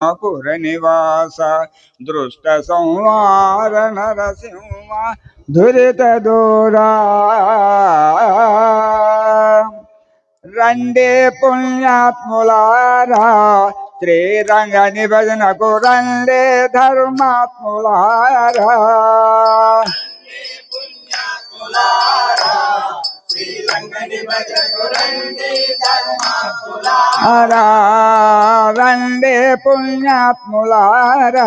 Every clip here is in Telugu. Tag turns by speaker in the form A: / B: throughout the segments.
A: పుర నివాస దృష్ట సంహార నరసింహ దురిత దూరా రండే పుణ్యాత్ములారా శ్రీరంగ నిభజనకు రండే ధర్మాత్ములారా రండే పుణ్యాత్ములారా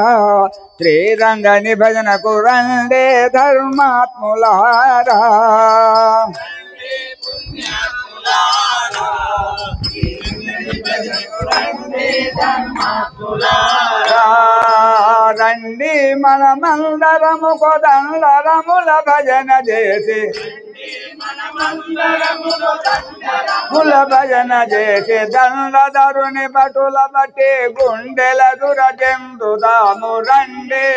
A: శ్రీరంగ నిభజనకు రండే ధర్మాత్ములారా రండి మనమందరము కొదండరముల భజన చేసి భజన చేసి దండధరుని బటుల బట్టి గుండెల దురజెందుదాము రండి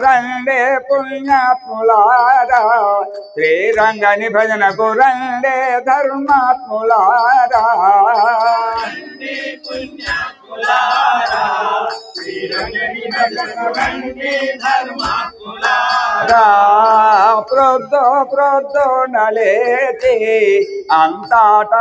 A: రండే పుణ్యాత్ములారా శ్రీరంగ నిభజనకు రండే ధర్మాత్ములారా ప్రొద్దు నలేచి అంతట